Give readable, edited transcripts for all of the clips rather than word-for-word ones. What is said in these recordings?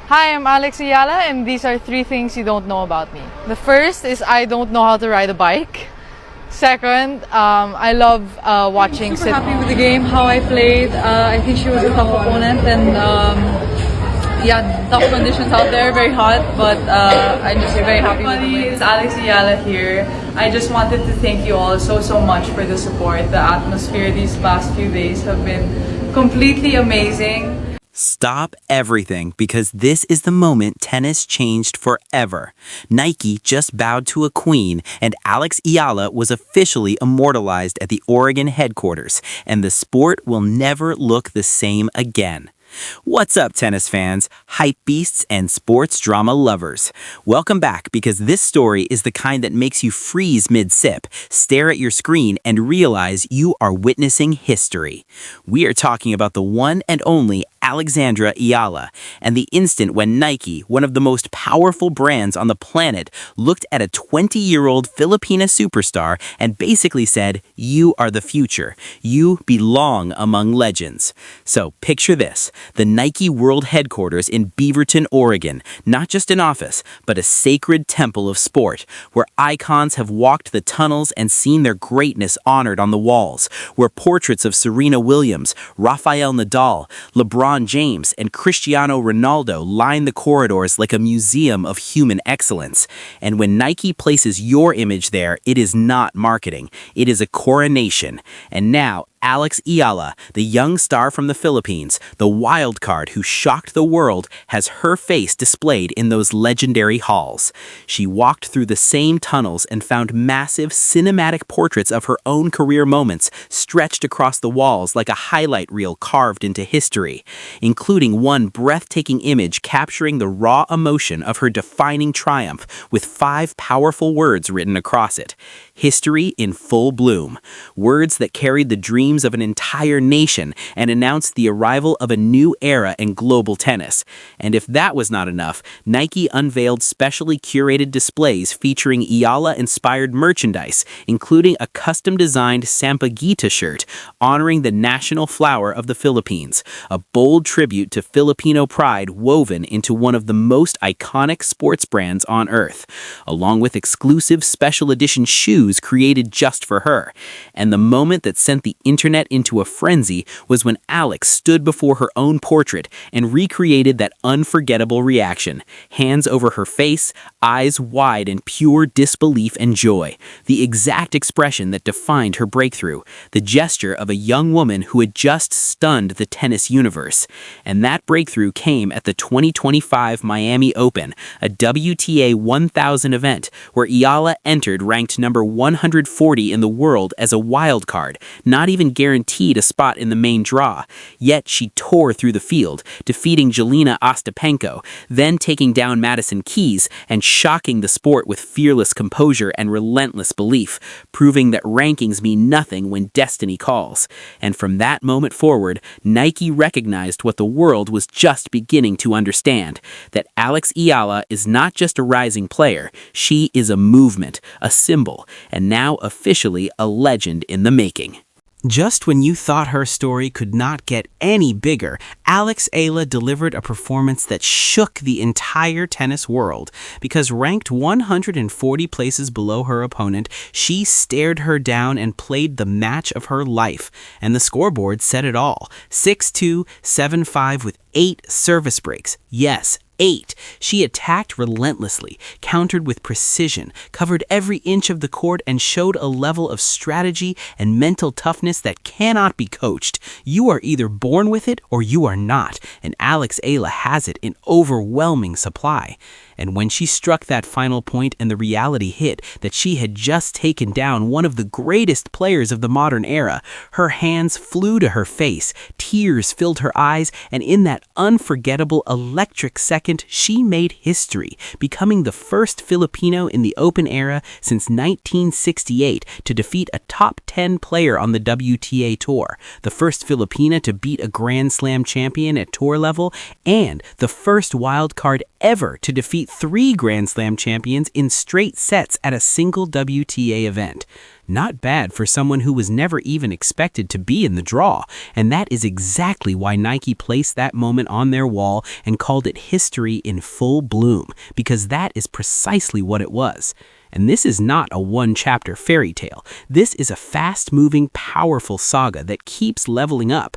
Hi, I'm Alex Eala, and these are three things you don't know about me. The first is I don't know how to ride a bike. Second, I love watching. Super happy with the game, how I played. I think she was a tough opponent, and tough conditions out there, very hot, but I'm just very happy with the win. It's Alex Eala here. I just wanted to thank you all so much for the support. The atmosphere these past few days have been completely amazing. Stop everything, because this is the moment tennis changed forever. Nike just bowed to a queen, and Alex Eala was officially immortalized at the Oregon headquarters, and the sport will never look the same again. What's up, tennis fans, hype beasts, and sports drama lovers? Welcome back, because this story is the kind that makes you freeze mid-sip, stare at your screen, and realize you are witnessing history. We are talking about the one and only Alexandra Eala, and the instant when Nike, one of the most powerful brands on the planet, looked at a 20-year-old Filipina superstar and basically said, "You are the future. You belong among legends." So picture this, the Nike World Headquarters in Beaverton, Oregon, not just an office, but a sacred temple of sport, where icons have walked the tunnels and seen their greatness honored on the walls, where portraits of Serena Williams, Rafael Nadal, LeBron James, and Cristiano Ronaldo line the corridors like a museum of human excellence. And when Nike places your image there, it is not marketing. It is a coronation. And now, Alex Eala, the young star from the Philippines, the wild card who shocked the world, has her face displayed in those legendary halls. She walked through the same tunnels and found massive cinematic portraits of her own career moments stretched across the walls like a highlight reel carved into history, including one breathtaking image capturing the raw emotion of her defining triumph with 5 powerful words written across it. History in full bloom. Words that carried the dreams of an entire nation and announced the arrival of a new era in global tennis. And if that was not enough, Nike unveiled specially curated displays featuring Eala-inspired merchandise, including a custom-designed Sampaguita shirt honoring the national flower of the Philippines, a bold tribute to Filipino pride woven into one of the most iconic sports brands on earth, along with exclusive special edition shoes created just for her. And the moment that sent the internet into a frenzy was when Alex stood before her own portrait and recreated that unforgettable reaction, hands over her face, eyes wide in pure disbelief and joy, the exact expression that defined her breakthrough, the gesture of a young woman who had just stunned the tennis universe. And that breakthrough came at the 2025 Miami Open, a WTA 1000 event where Eala entered ranked number 140 in the world as a wild card, not even guaranteed a spot in the main draw. Yet she tore through the field, defeating Jelena Ostapenko, then taking down Madison Keys and shocking the sport with fearless composure and relentless belief, proving that rankings mean nothing when destiny calls. And from that moment forward, Nike recognized what the world was just beginning to understand, that Alex Eala is not just a rising player, she is a movement, a symbol, and now officially a legend in the making. Just when you thought her story could not get any bigger, Alex Eala delivered a performance that shook the entire tennis world, because ranked 140 places below her opponent, she stared her down and played the match of her life. And the scoreboard said it all. 6-2, 7-5 with 8 service breaks. Yes, 8. She attacked relentlessly, countered with precision, covered every inch of the court, and showed a level of strategy and mental toughness that cannot be coached. You are either born with it or you are not, and Alex Eala has it in overwhelming supply. And when she struck that final point and the reality hit that she had just taken down one of the greatest players of the modern era, her hands flew to her face, tears filled her eyes, and in that unforgettable electric second, she made history, becoming the first Filipino in the Open era since 1968 to defeat a top 10 player on the WTA Tour, the first Filipina to beat a Grand Slam champion at tour level, and the first wildcard ever to defeat 3 Grand Slam champions in straight sets at a single WTA event. Not bad for someone who was never even expected to be in the draw, and that is exactly why Nike placed that moment on their wall and called it history in full bloom, because that is precisely what it was. And this is not a one-chapter fairy tale. This is a fast-moving, powerful saga that keeps leveling up.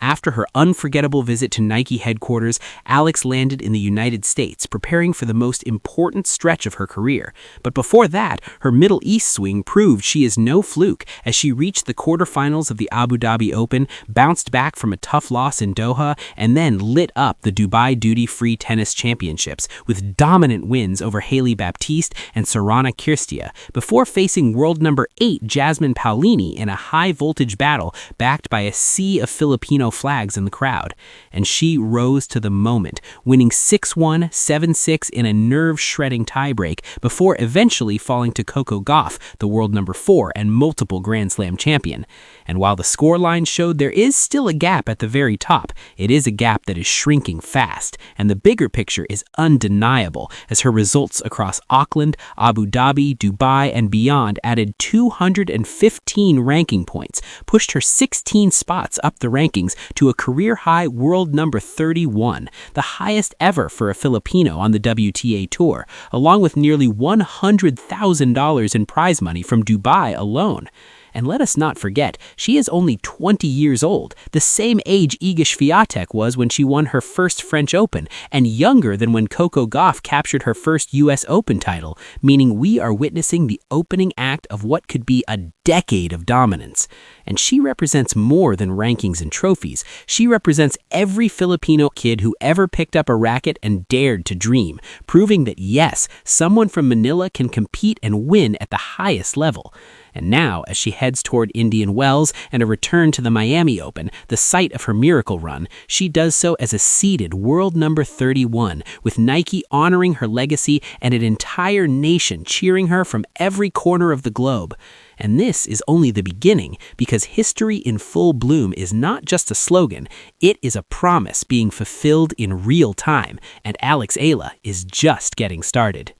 After her unforgettable visit to Nike headquarters, Alex landed in the United States, preparing for the most important stretch of her career. But before that, her Middle East swing proved she is no fluke as she reached the quarterfinals of the Abu Dhabi Open, bounced back from a tough loss in Doha, and then lit up the Dubai Duty-Free Tennis Championships with dominant wins over Hailey Baptiste and Sorana Kirstia, before facing world number 8 Jasmine Paolini in a high-voltage battle backed by a sea of Filipino flags in the crowd. And she rose to the moment, winning 6-1, 7-6 in a nerve-shredding tiebreak before eventually falling to Coco Gauff, the world number 4 and multiple Grand Slam champion. And while the scoreline showed there is still a gap at the very top, it is a gap that is shrinking fast, and the bigger picture is undeniable as her results across Auckland, Abu Dhabi, Dubai, and beyond added 215 ranking points, pushed her 16 spots up the rankings to a career-high world number 31, the highest ever for a Filipino on the WTA Tour, along with nearly $100,000 in prize money from Dubai alone. And let us not forget, she is only 20 years old, the same age Iga Swiatek was when she won her first French Open, and younger than when Coco Gauff captured her first US Open title, meaning we are witnessing the opening act of what could be a decade of dominance. And she represents more than rankings and trophies. She represents every Filipino kid who ever picked up a racket and dared to dream, proving that yes, someone from Manila can compete and win at the highest level. And now, as she heads toward Indian Wells and a return to the Miami Open, the site of her miracle run, she does so as a seeded world number 31, with Nike honoring her legacy and an entire nation cheering her from every corner of the globe. And this is only the beginning, because history in full bloom is not just a slogan, it is a promise being fulfilled in real time, and Alex Eala is just getting started.